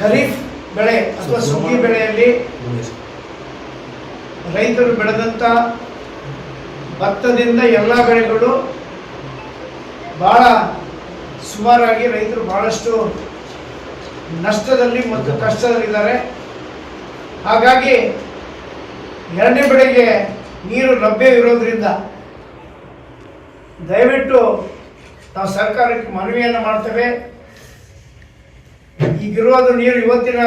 ಖರೀಫ್ ಬೆಳೆ ಅಥವಾ ಸುಗ್ಗಿ ಬೆಳೆಯಲ್ಲಿ ರೈತರು ಬೆಳೆದಂಥ ಭತ್ತದಿಂದ ಎಲ್ಲ ಬೆಳೆಗಳು ಬಹಳ ಸುಮಾರಾಗಿ ರೈತರು ಬಹಳಷ್ಟು ನಷ್ಟದಲ್ಲಿ ಮತ್ತು ಕಷ್ಟದಲ್ಲಿದ್ದಾರೆ. ಹಾಗಾಗಿ ಎರಡನೇ ಬೆಳೆಗೆ ನೀರು ಲಭ್ಯವಿರೋದ್ರಿಂದ ದಯವಿಟ್ಟು ನಾವು ಸರ್ಕಾರಕ್ಕೆ ಮನವಿಯನ್ನು ಮಾಡ್ತೇವೆ. ಈಗಿರುವುದು ನೀರು ಇವತ್ತಿನ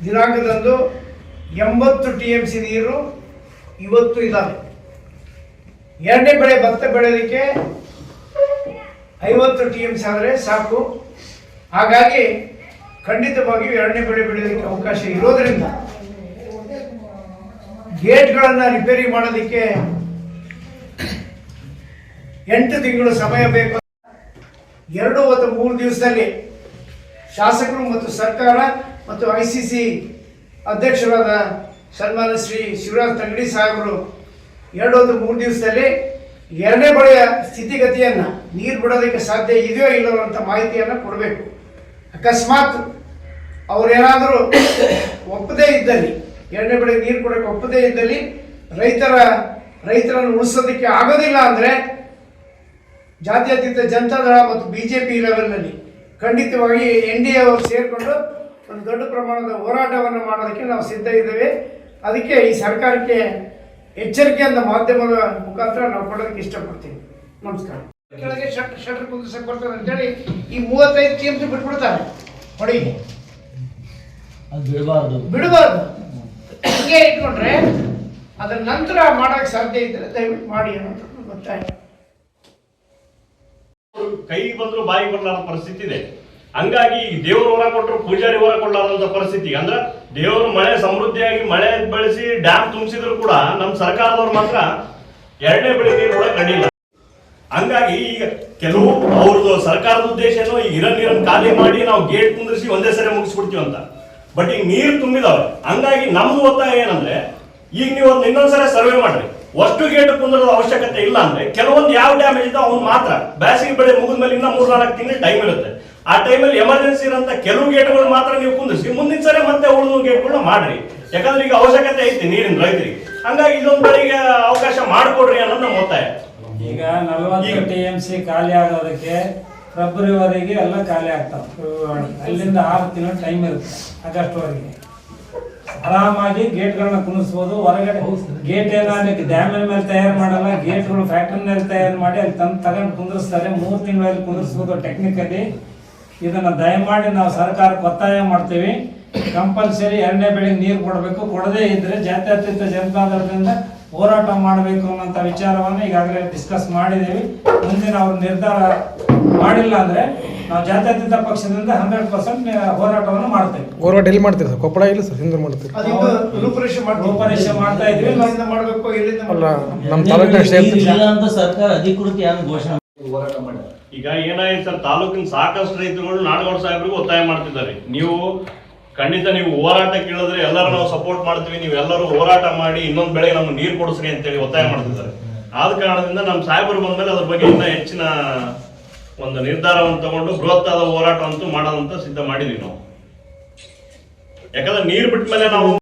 ದಿನಾಂಕದಂದು 80 TMC ನೀರು ಇವತ್ತು ಇದ್ದಾವೆ. ಎರಡನೇ ಬೆಳೆ ಭತ್ತ ಬೆಳೆಯಲಿಕ್ಕೆ 50 TMC ಆದರೆ ಸಾಕು. ಹಾಗಾಗಿ ಖಂಡಿತವಾಗಿಯೂ ಎರಡನೇ ಬೆಳೆ ಬೆಳೆಯೋದಕ್ಕೆ ಅವಕಾಶ ಇರೋದರಿಂದ ಗೇಟ್ಗಳನ್ನು ರಿಪೇರಿ ಮಾಡೋದಕ್ಕೆ 8 ತಿಂಗಳು ಸಮಯ ಬೇಕು. 2 ಅಥವಾ 3 ದಿವಸದಲ್ಲಿ ಶಾಸಕರು ಮತ್ತು ಸರ್ಕಾರ ಮತ್ತು ICC ಅಧ್ಯಕ್ಷರಾದ ಸನ್ಮಾನ್ಯ ಶ್ರೀ ಶಿವರಾಜ್ ತಂಗಡಿ ಸಾಹೇಬರು 2 ಅಥವಾ 3 ದಿವಸದಲ್ಲಿ ಎರಡನೇ ಬೆಳೆಯ ಸ್ಥಿತಿಗತಿಯನ್ನು ನೀರು ಬಿಡೋದಕ್ಕೆ ಸಾಧ್ಯ ಇದೆಯೋ ಇಲ್ಲವೋ ಅಂತ ಮಾಹಿತಿಯನ್ನು ಕೊಡಬೇಕು. ಅಕಸ್ಮಾತ್ ಅವರೇನಾದರೂ ಒಪ್ಪದೇ ಇದ್ದಲ್ಲಿ, ಎರಡನೇ ಬೆಳೆ ನೀರು ಕೊಡೋಕ್ಕೆ ಒಪ್ಪದೇ ಇದ್ದಲ್ಲಿ, ರೈತರನ್ನು ಉಳಿಸೋದಕ್ಕೆ ಆಗೋದಿಲ್ಲ ಅಂದರೆ ಜಾತ್ಯತೀತ ಜನತಾದಳ ಮತ್ತು BJP ಲೆವೆಲ್ನಲ್ಲಿ ಖಂಡಿತವಾಗಿ NDA ಅವರು ಸೇರಿಕೊಂಡು ಒಂದು ದೊಡ್ಡ ಪ್ರಮಾಣದ ಹೋರಾಟವನ್ನು ಮಾಡೋದಕ್ಕೆ ನಾವು ಸಿದ್ಧ ಇದ್ದೇವೆ. ಅದಕ್ಕೆ ಈ ಸರ್ಕಾರಕ್ಕೆ ಎಚ್ಚರಿಕೆಯಿಂದ ಮಾಧ್ಯಮದ ಮುಖಾಂತರ ನಾವು ಕೊಡೋದಕ್ಕೆ ಇಷ್ಟಪಡ್ತೀವಿ. ನಮಸ್ಕಾರ. ಕೆಳಗೆ ಶಟರ್ ಕುಂದಿಸಕ್ಕೆ ಬರ್ತದೆ ಅಂತೇಳಿ ಈ 35 TMC ಬಿಟ್ಬಿಡ್ತಾರೆ ಹೊಡಿಗೆ. ಬಿಡಬಾರ್ದು. ಹಂಗೆ ಇಟ್ಕೊಂಡ್ರೆ ಅದರ ನಂತರ ಮಾಡೋಕ್ಕೆ ಸಾಧ್ಯ ಇದ್ರೆ ದಯವಿಟ್ಟು ಮಾಡಿ ಅನ್ನೋದು ಗೊತ್ತಾಯ್ತು. ಕೈ ಬಂದ್ರು ಬಾಯಿ ಬರಲಾರದ ಪರಿಸ್ಥಿತಿ ಇದೆ. ಹಂಗಾಗಿ ಈಗ ದೇವರು ಹೊರ ಕೊಟ್ಟರು ಪೂಜಾರಿ ಹೊರ ಕೊಡಲಾರಂತ ಪರಿಸ್ಥಿತಿ. ಅಂದ್ರೆ ದೇವರು ಮಳೆ ಸಮೃದ್ಧಿಯಾಗಿ ಮಳೆ ಬೆಳೆಸಿ ಡ್ಯಾಮ್ ತುಂಬಿಸಿದ್ರು ಕೂಡ ನಮ್ಮ ಸರ್ಕಾರದವ್ರು ಮಾತ್ರ ಎರಡನೇ ಬೆಳೆ ನೀರು ಕೂಡ ಕಂಡಿಲ್ಲ. ಹಂಗಾಗಿ ಈಗ ಕೆಲವು ಅವ್ರದ್ದು ಸರ್ಕಾರದ ಉದ್ದೇಶ ಏನೋ ಈಗ ನೀರನ್ನು ಖಾಲಿ ಮಾಡಿ ನಾವು ಗೇಟ್ ಕುಂದಿರಿಸಿ ಒಂದೇ ಸರಿ ಮುಗಿಸ್ಬಿಡ್ತೀವಿ ಅಂತ. ಬಟ್ ಈಗ ನೀರು ತುಂಬಿದಾವೆ. ಹಂಗಾಗಿ ನಮ್ದು ಒತ್ತಾಯ ಏನಂದ್ರೆ ಈಗ ನೀವು ಒಂದು ಇನ್ನೊಂದ್ಸರಿ ಸರ್ವೆ ಮಾಡ್ರಿ. ಅಷ್ಟು ಗೇಟ್ ಕುಂದ್ರದ ಅವಶ್ಯಕತೆ ಇಲ್ಲ ಅಂದ್ರೆ ಕೆಲವೊಂದು ಯಾವ ಡ್ಯಾಮೇಜ್ ಇದ್ದಾವೆ ಅವ್ನು ಮಾತ್ರ ಬೇಸಿಗೆ ಬೆಳೆ ಮುಗಿದ ಮೇಲೆ ಇನ್ನ 3-4 ತಿಂಗಳು ಟೈಮ್ ಇರುತ್ತೆ. ಆ ಟೈಮಲ್ಲಿ ಎಮರ್ಜೆನ್ಸಿ ಇರೋಂಥ ಕೆಲವು ಗೇಟ್ಗಳು ಮಾತ್ರ ನೀವು ಕುಂದಿಸಿ ಮುಂದಿನ ಸರಿ ಮತ್ತೆ ಉಳಿದ ಗೇಟ್ಗಳನ್ನ ಮಾಡ್ರಿ. ಯಾಕಂದ್ರೆ ಈಗ ಅವಶ್ಯಕತೆ ಐತಿ ನೀರಿನ ರೈತರಿಗೆ. ಹಂಗಾಗಿ ಇದೊಂದು ಬೆಳೆಗೆ ಅವಕಾಶ ಮಾಡಿಕೊಡ್ರಿ ಅನ್ನೋದು ನಮ್ಮ ಒತ್ತಾಯ. ಈಗ 40 TMC ಖಾಲಿ ಆಗೋದಕ್ಕೆ ಫೆಬ್ರವರಿಗೆ ಎಲ್ಲ ಖಾಲಿ ಆಗ್ತಾವೆ. ಅಲ್ಲಿಂದ 6 ತಿಂಗಳು ಟೈಮ್ ಇರುತ್ತೆ. ಆಗಸ್ಟ್ವರೆಗೆ ಆರಾಮಾಗಿ ಗೇಟ್ಗಳನ್ನ ಕುಣಿಸ್ಬೋದು. ಹೊರಗಡೆ ಗೇಟ್ ಏನಾಗಲಿಕ್ಕೆ ಡ್ಯಾಮಿನ ಮೇಲೆ ತಯಾರು ಮಾಡಲ್ಲ, ಗೇಟ್ಗಳು ಫ್ಯಾಕ್ಟ್ರಿನಲ್ಲಿ ತಯಾರು ಮಾಡಿ ಅಲ್ಲಿ ತಗೊಂಡು ಕುಂದಿರ್ಸ್ತಾರೆ. 3 ತಿಂಗಳಲ್ಲಿ ಕುಂದಿರ್ಸ್ಬೋದು ಟೆಕ್ನಿಕಲಿ. ಇದನ್ನ ದಯಮಾಡಿ ನಾವು ಸರ್ಕಾರಕ್ಕೆ ಒತ್ತಾಯ ಮಾಡ್ತೀವಿ. ಕಂಪಲ್ಸರಿ ಎರಡನೇ ಬೆಳೆಗೆ ನೀರು ಕೊಡಬೇಕು. ಕೊಡದೇ ಇದ್ರೆ ಜಾತ್ಯತೀತ ಜನತಾದಳದಿಂದ ಹೋರಾಟ ಮಾಡಬೇಕು ಅನ್ನೋಂಥ ವಿಚಾರವನ್ನು ಈಗಾಗಲೇ ಡಿಸ್ಕಸ್ ಮಾಡಿದ್ದೀವಿ. ಮುಂದಿನ ಅವ್ರ ನಿರ್ಧಾರ ಮಾಡಿಲ್ಲ ಅಂದ್ರೆ ನಾವು ಜಾತ್ಯತೀತ ಪಕ್ಷದಿಂದ 100% ಹೋರಾಟವನ್ನು ಮಾಡ್ತೇವೆ. ಹೋರಾಟ ಎಲ್ಲಿ ಮಾಡ್ತೀರಿ ಸರ್? ಕೊಪ್ಪಳ ಇಲ್ಲ ಸರ್, ಹಿಂದೆ ಮಾಡ್ತೀವಿ. ರೂಪರೇಷೆ ಮಾಡ್ತಾ ಇದ್ವಿ. ಅಲ್ಲ, ನಮ್ಮ ತಾಲೂಕಿನ ಅಂತ ಸರ್ಕಾರ ಅಧಿಕೃತ ಏನು ಘೋಷಣೆ ಹೋರಾಟ ಮಾಡಿ ಈಗ ಏನಾಯ್ತು ಸರ್, ತಾಲೂಕಿನ ಸಾಕಷ್ಟು ರೈತರುಗಳು ನಾಡಗೌಡ ಸಾಹೇಬರಿಗೂ ಒತ್ತಾಯ ಮಾಡ್ತಿದ್ದಾರೆ. ನೀವು ಖಂಡಿತ ನೀವು ಹೋರಾಟ ಕೇಳಿದ್ರೆ ಎಲ್ಲರೂ ನಾವು ಸಪೋರ್ಟ್ ಮಾಡ್ತೀವಿ, ನೀವು ಎಲ್ಲರೂ ಹೋರಾಟ ಮಾಡಿ ಇನ್ನೊಂದು ಬೆಳೆಗೆ ನಮ್ಗೆ ನೀರು ಕೊಡಿಸ್ರಿ ಅಂತೇಳಿ ಒತ್ತಾಯ ಮಾಡ್ತಿದ್ದಾರೆ. ಆದ ಕಾರಣದಿಂದ ನಮ್ಮ ಸಾಹೇಬರು ಬಂದ್ಮೇಲೆ ಅದ್ರ ಬಗ್ಗೆ ಇನ್ನೂ ಹೆಚ್ಚಿನ ಒಂದು ನಿರ್ಧಾರವನ್ನು ತಗೊಂಡು ಬೃಹತ್ತಾದ ಹೋರಾಟ ಅಂತೂ ಮಾಡೋದಂತ ಸಿದ್ಧ ಮಾಡಿದೀವಿ ನಾವು. ಯಾಕಂದ್ರೆ ನೀರು ಬಿಟ್ಟ ಮೇಲೆ ನಾವು